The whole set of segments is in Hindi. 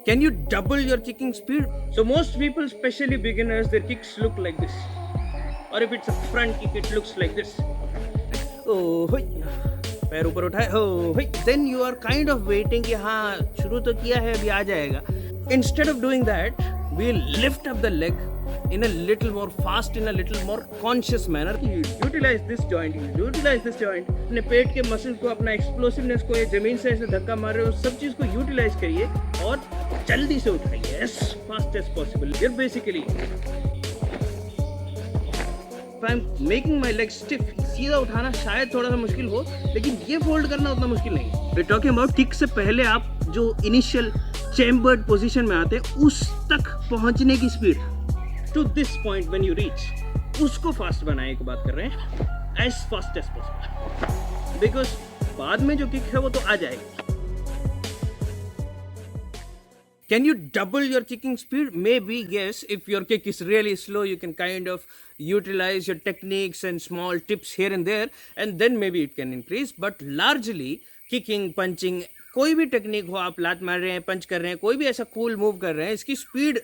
Can you double your kicking speed? So most people, especially beginners, their kicks look like this. Or if it's a front kick, it looks like this. Oh, होय, पैर ऊपर उठाए, oh, होय. Then you are kind of waiting कि हाँ शुरू तो किया है, अभी आ जाएगा. Instead of doing that, we'll lift up the leg in a little more fast, in a little more conscious manner. You utilize this joint, you utilize this joint. अपने पेट के मसल को, अपना एक्सप्लोसिवनेस को, ये जमीन से ऐसे धक्का मार रहे हो, सब चीज़ को यूटिलाइज करिए और जल्दी से उठाइए as fast as possible. You're basically, if I'm making my legs stiff, सीधा उठाना शायद थोड़ा सा मुश्किल हो, लेकिन ये फोल्ड करना उतना मुश्किल नहीं है. We're talking about किक से पहले आप जो इनिशियल चैम्बर्ड पोजीशन में आते हैं, उस तक पहुंचने की speed, to this point when you reach, उसको फास्ट बनाने की बात कर रहे हैं, as fast as possible. Because बाद में जो किक है वो तो आ जाएगी. Can you double your kicking speed? Maybe, yes. If your kick is really slow, you can kind of utilize your techniques and small tips here and there, and then maybe it can increase. But largely, kicking, punching, कोई भी टेक्निक हो, आप लात मार रहे हैं, पंच कर रहे हैं, कोई भी ऐसा कूल मूव कर रहे हैं, इसकी स्पीड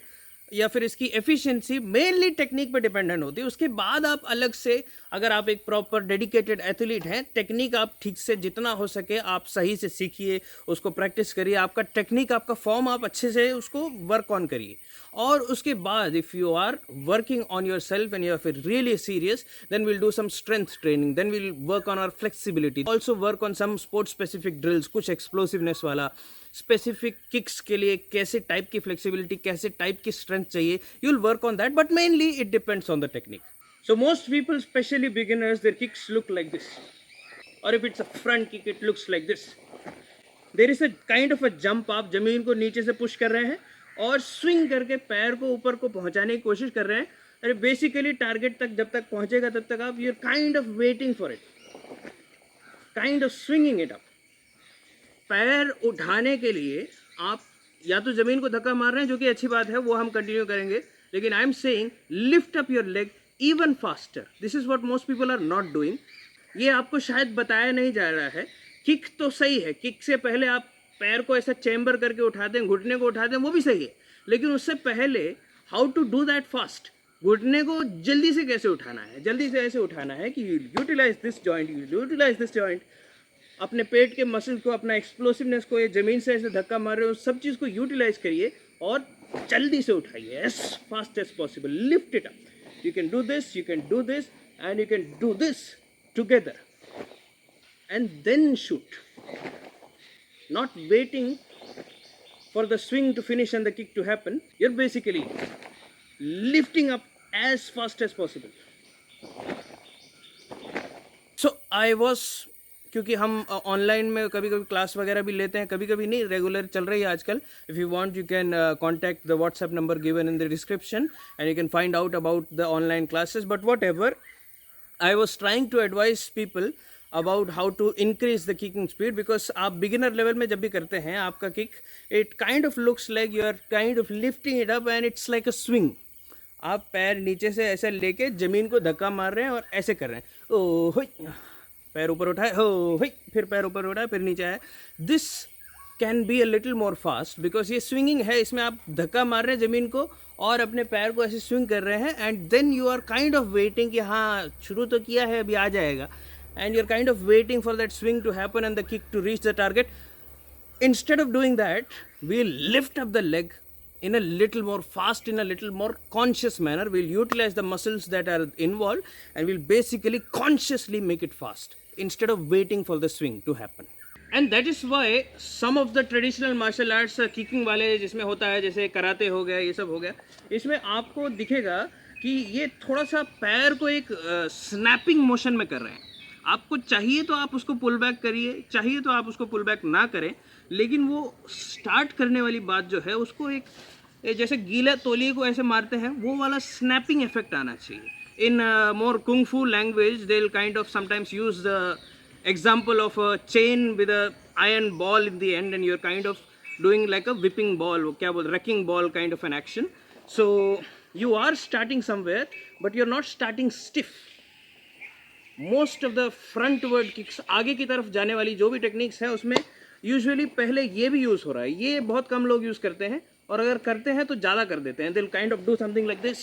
या फिर इसकी एफिशिएंसी मेनली टेक्निक पे डिपेंडेंट होती है. उसके बाद आप अलग से, अगर आप एक प्रॉपर डेडिकेटेड एथलीट हैं, टेक्निक आप ठीक से जितना हो सके आप सही से सीखिए, उसको प्रैक्टिस करिए, आपका टेक्निक, आपका फॉर्म आप अच्छे से उसको वर्क ऑन करिए. और उसके बाद if you are working on yourself and you are फिर really serious, then will do some strength training, then will work on our flexibility, also work on some sports specific drills, कुछ एक्सप्लोसिवनेस वाला, स्पेसिफिक किक्स के लिए कैसे टाइप की फ्लेक्सिबिलिटी, कैसे टाइप की स्ट्रेंथ चाहिए, you will work on that, but mainly it depends on the technique. So most people, especially beginners, their kicks look like this. Or if it's a front kick, it looks like this. There is a kind of a jump, आप जमीन को नीचे से पुश कर रहे हैं और स्विंग करके पैर को ऊपर को पहुंचाने की कोशिश कर रहे हैं. अरे बेसिकली टारगेट तक जब तक पहुंचेगा तब तक आप your kind of waiting for it, kind of swinging it up. पैर उठाने के लिए आप या तो ज़मीन को धक्का मार रहे हैं, जो कि अच्छी बात है, वो हम कंटिन्यू करेंगे, लेकिन I am saying lift up your leg even faster. This is what most people are not doing. ये आपको शायद बताया नहीं जा रहा है. किक तो सही है, किक से पहले आप पैर को ऐसा चैम्बर करके उठाते हैं, घुटने को उठाते हैं, वो भी सही है, लेकिन उससे पहले how to do that fast. घुटने को जल्दी से कैसे उठाना है, जल्दी से ऐसे उठाना है कि utilize this joint, utilize this joint. अपने पेट के मसल को, अपना एक्सप्लोसिवनेस को, ये जमीन से ऐसे धक्का मार रहे हो, सब चीज़ को यूटिलाइज करिए और जल्दी से उठाइए as fast as possible. Lift it up. You can do this, you can do this, and you can do this together. And then shoot. Not waiting for the swing to finish and the kick to happen. You're basically lifting up as fast as possible. So I was, क्योंकि हम ऑनलाइन में कभी कभी क्लास वगैरह भी लेते हैं, कभी कभी नहीं, रेगुलर चल रही है आजकल. If you want you can contact the WhatsApp number given in the description and you can find out about the online classes. But whatever, I was trying to advise people about how to increase the kicking speed, because आप बिगिनर लेवल में जब भी करते हैं, आपका kick it kind of looks like you are kind of lifting it up and it's like a swing. आप पैर नीचे से ऐसे लेके ज़मीन को धक्का मार रहे हैं और ऐसे कर रहे हैं. ओह, पैर ऊपर उठाए, हो, फिर पैर ऊपर उठाए, फिर नीचे आए. This can be a little more fast because ये स्विंगिंग है, इसमें आप धक्का मार रहे हैं ज़मीन को और अपने पैर को ऐसे स्विंग कर रहे हैं, and then you are kind of waiting कि हाँ शुरू तो किया है, अभी आ जाएगा, and you are kind of waiting for that swing to happen and the kick to reach the target. Instead of doing that, we'll lift up the leg in a little more fast, in a little more conscious manner. We'll utilize the muscles that are involved and we'll basically consciously make it fast instead of waiting for the swing to happen. And that is why some of the traditional martial arts kicking वाले जिसमें होता है, जैसे कराटे हो गया, ये सब हो गया, इसमें आपको दिखेगा कि ये थोड़ा सा पैर को एक स्नैपिंग मोशन में कर रहे हैं. आपको चाहिए तो आप उसको पुल बैक करिए, चाहिए तो आप उसको पुल बैक ना करें, लेकिन वो स्टार्ट करने वाली बात जो है उसको एक जैसे गीला तौलिए को ऐसे मारते हैं, वो वाला स्नैपिंग इफेक्ट आना चाहिए. In more kung fu language they will kind of sometimes use the example of a chain with a iron ball in the end and you are kind of doing like a whipping ball, क्या बोल, wrecking ball kind of an action. So you are starting somewhere but you are not starting stiff. Most of the forward kicks, आगे की तरफ जाने वाली जो भी टेक्निक्स हैं, उसमें यूजुअली पहले ये भी यूज़ हो रहा है. ये बहुत कम लोग यूज़ करते हैं, और अगर करते हैं तो ज़्यादा कर देते हैं, दिल kind of do something like this,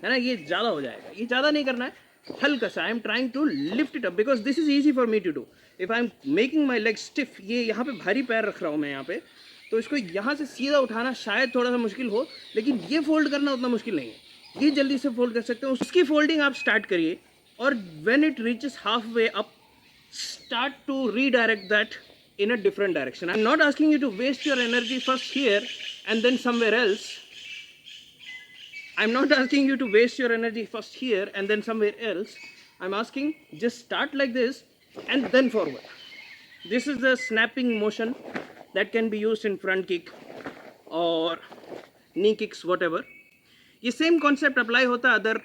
है ना, ये ज़्यादा हो जाएगा, ये ज़्यादा नहीं करना है, हल्का सा। I am trying to lift it up because this is easy for me to do. If I am making my leg stiff, ये यहाँ पे भारी पैर रख रहा हूँ मैं यहाँ पे, तो इसको यहाँ से सीधा उठाना शायद थोड़ा सा मुश्किल हो, लेकिन ये फोल्ड करना उतना मुश्किल नहीं है, ये जल्दी से फोल्ड कर सकते हो। उसकी फोल्डिंग आप स्टार्ट करिए, और when it reaches half way up, start to redirect that in a different direction. I'm not asking you to waste your energy first here and then somewhere else. I'm not asking you to waste your energy first here and then somewhere else. I'm asking just start like this and then forward. This is the snapping motion that can be used in front kick or knee kicks, whatever. ये same concept apply होता है other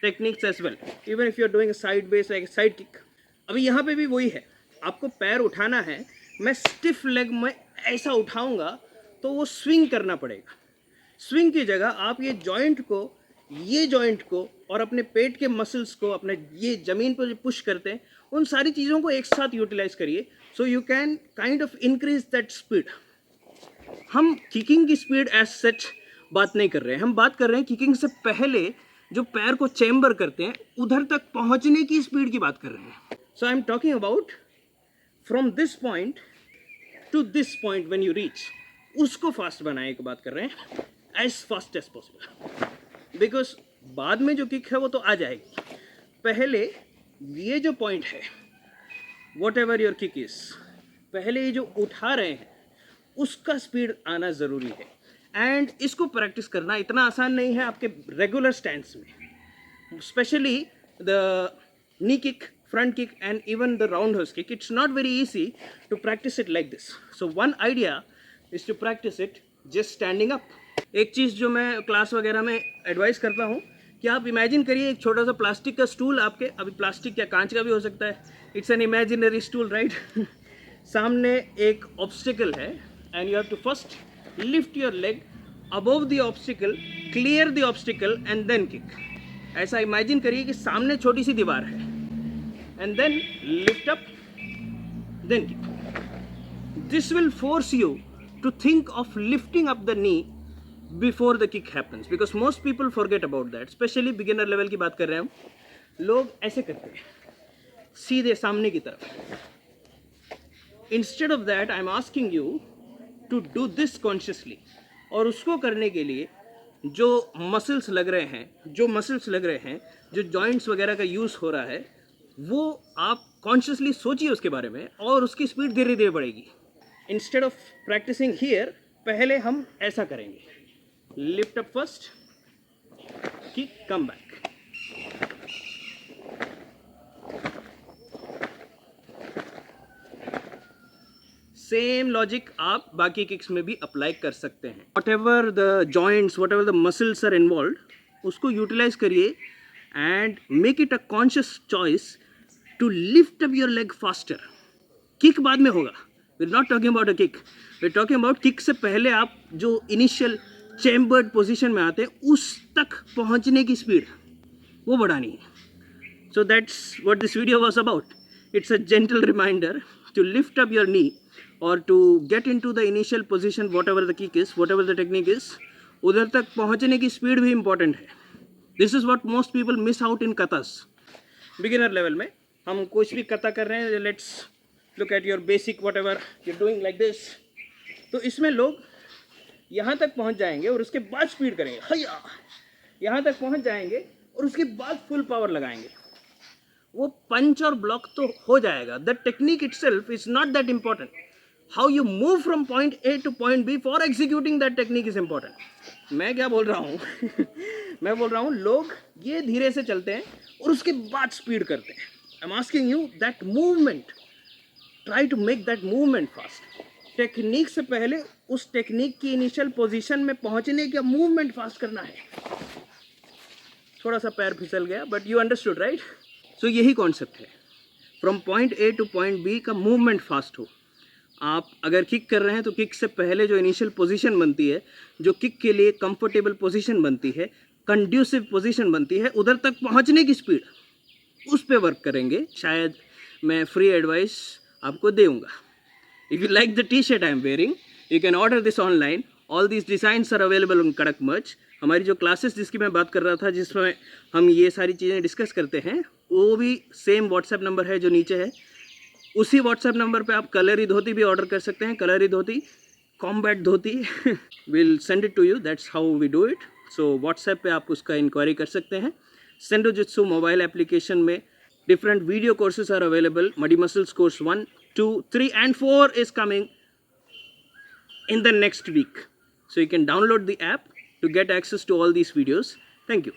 techniques as well. Even if you're doing a side base like a side kick. अभी यहाँ पे भी वही है, आपको पैर उठाना है, मैं स्टिफ लेग में ऐसा उठाऊंगा तो वो स्विंग करना पड़ेगा। स्विंग की जगह आप ये जॉइंट को और अपने पेट के मसल्स को, अपने ये ज़मीन पर जो पुश करते हैं, उन सारी चीज़ों को एक साथ यूटिलाइज करिए, so you can kind of increase that speed. हम किकिंग की स्पीड एज सच बात नहीं कर रहे हैं, हम बात कर रहे हैं किकिंग से पहले जो पैर को चेम्बर करते हैं उधर तक पहुंचने की स्पीड की बात कर रहे हैं। So I am talking about from this point to this point when you reach, उसको फास्ट बनाने की बात कर रहे हैं, as fast as possible, because बाद में जो किक है वो तो आ जाएगी, पहले ये जो पॉइंट है, what ever your kick is, पहले ये जो उठा रहे हैं उसका स्पीड आना ज़रूरी है। एंड इसको प्रैक्टिस करना इतना आसान नहीं है आपके रेगुलर स्टैंड्स में, specially the knee kick, front kick and even the roundhouse kick. It's not very easy to practice it like this. So one idea is to practice it just standing up. एक चीज़ जो मैं क्लास वगैरह में एडवाइस करता हूँ कि आप इमेजिन करिए एक छोटा सा प्लास्टिक का स्टूल आपके, अभी प्लास्टिक या कांच का भी हो सकता है, it's an imaginary stool right, सामने एक ऑब्स्टिकल है and you have to first lift your leg above the obstacle, clear the obstacle and then kick. ऐसा इमेजिन करिए कि सामने छोटी सी दीवार है, and then lift up, then kick. This will force you to think of lifting up the knee before the kick happens, because most people forget about that, especially beginner level की बात कर रहे हैं हम, लोग ऐसे करते हैं सीधे सामने की तरफ। Instead of that, I'm asking you to do this consciously, और उसको करने के लिए जो मसल्स लग रहे हैं, जो जॉइंट्स वगैरह का यूज़ हो रहा है, वो आप कॉन्शियसली सोचिए उसके बारे में, और उसकी स्पीड धीरे धीरे बढ़ेगी। इंस्टेड ऑफ प्रैक्टिसिंग हियर, पहले हम ऐसा करेंगे, lift up first, kick, come back. Same logic आप बाकी किक्स में भी अप्लाई कर सकते हैं। Whatever the joints, whatever the muscles are involve, उसको यूटिलाइज करिए and make it a conscious choice to lift up your leg faster. Kick बाद में होगा, we're not talking about a kick, we're talking about kick से पहले आप जो इनिशियल चैम्बर्ड पोजीशन में आते हैं उस तक पहुंचने की स्पीड वो बढ़ानी है। So that's what this video was about. It's a gentle reminder to lift up your knee or to get into the initial position, whatever the kick is, whatever the technique is, उधर तक पहुंचने की स्पीड भी important है। This is what most people miss out in katas. Beginner level में हम कुछ भी कता कर रहे हैं, let's look at your basic what ever you doing like this, तो इसमें लोग यहाँ तक पहुँच जाएंगे और उसके बाद स्पीड करेंगे, हैया, यहाँ तक पहुँच जाएंगे और उसके बाद फुल पावर लगाएंगे। वो पंच और ब्लॉक तो हो जाएगा, the technique itself is not that important, how you move from point A to point B for executing that technique is important. मैं क्या बोल रहा हूँ मैं बोल रहा हूँ लोग ये धीरे से चलते हैं और उसके बाद स्पीड करते हैं। I'm asking you that movement, try to make that movement fast. Technique से पहले उस टेक्निक की इनिशियल पोजीशन में पहुंचने का मूवमेंट फास्ट करना है। थोड़ा सा पैर फिसल गया, but you understood right. So यही कॉन्सेप्ट है, from point A to point B का मूवमेंट फास्ट हो। आप अगर किक कर रहे हैं तो किक से पहले जो इनिशियल पोजीशन बनती है, जो किक के लिए कंफर्टेबल पोजीशन बनती है, कंड्यूसिव पोजीशन बनती है, उधर तक पहुंचने की स्पीड, उस पे वर्क करेंगे। शायद मैं फ्री एडवाइस आपको दूंगा। If you like the T-shirt I am wearing, you can order this online all these designs are available on Kadak merch. हमारी जो क्लासेस जिसकी मैं बात कर रहा था, जिसमें हम ये सारी चीज़ें डिस्कस करते हैं, वो भी सेम व्हाट्सएप नंबर है जो नीचे है. उसी व्हाट्सएप नंबर पे आप कलरी धोती भी ऑर्डर कर सकते हैं. Kalari dhoti, combat dhoti, will send it to you. That's how we do it. So WhatsApp पे आप उसका इंक्वायरी कर सकते हैं. सेंडोजित्सु मोबाइल एप्लीकेशन में different video courses are available. Muddy Muscles course 1, 2, 3 and 4 is coming in the next week. So you can download the app to get access to all these videos. Thank you.